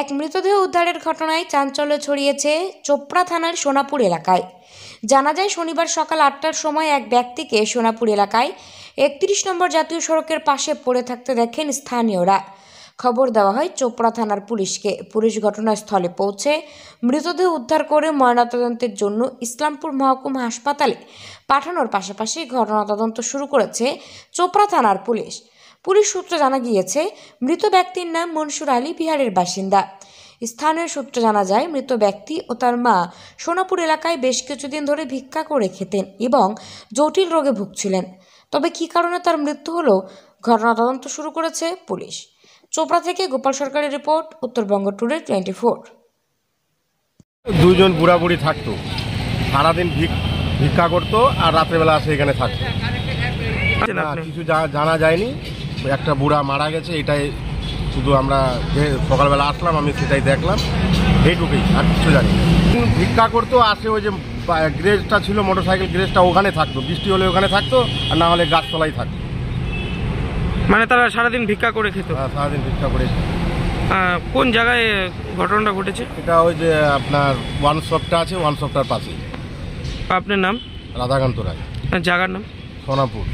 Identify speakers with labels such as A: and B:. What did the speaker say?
A: এক মৃতদেহ উদ্ধারের ঘটনায় চাঞ্চল্য ছড়িয়েছে চোপড়া থানার সোনাপুর এলাকায়। জানা যায়, শনিবার সকাল 8টার সময় এক ব্যক্তিকে সোনাপুর এলাকায় 31 নম্বর জাতীয় সড়কের পাশে পড়ে থাকতে দেখেন স্থানীয়রা। খবর দেওয়া হয় চোপড়া থানার পুলিশকে। পুলিশ ঘটনাস্থলে পৌঁছে মৃতদেহ উদ্ধার করে ময়নাতদন্তের জন্য ইসলামপুর মহকুমা হাসপাতালে পাঠানোর পাশাপাশি ঘটনা তদন্ত শুরু করেছে চোপড়া থানার পুলিশ। পুলিশ সূত্রে জানা গিয়েছে, মৃত ব্যক্তির নাম মনসুর আলী, বিহারের বাসিন্দা। স্থানীয় সূত্রে জানা যায়, মৃত ব্যক্তি ও তার মা সোনাপুর এলাকায় বেশ কিছুদিন ধরে ভিক্ষা করে খেতেন এবং জটিল রোগে ভুগছিলেন। তবে কী কারণে তার মৃত্যু হলো, ঘটনা তদন্ত শুরু করেছে পুলিশ। চোপড়া থেকে গোপাল সরকারের রিপোর্ট, উত্তরবঙ্গ টুডে 24।
B: দুইজন বুড়া বুড়ি থাকতো, সারাদিন ভিক্ষা করতো আর রাত্রেবেলা আসে এখানে থাকতো। কিছু জানা যায়নি, একটা বুড়া মারা গেছে, এটাই শুধু আমরা যে সকালবেলা আসলাম আমি সেটাই দেখলাম, এইটুকুই, আর কিছু জানি। ভিক্ষা করতো, আসে ওই যে গ্যারেজটা ছিল, মোটরসাইকেল গ্যারেজটা, ওখানে থাকতো, বৃষ্টি হলে ওখানে থাকতো, আর না হলে গাছতলায় থাকতো।
C: মানে তারা সারাদিন ভিক্ষা করে খেত?
B: হ্যাঁ, সারাদিন ভিক্ষা করে।
C: কোন জায়গায় ঘটনাটা ঘটেছে?
B: এটা ওই যে আপনার ওয়ান শপটা আছে, ওয়ান শপটার পাশে।
C: আপনার নাম?
B: রাধাকান্ত রায়।
C: জায়গার নাম?
B: সোনাপুর।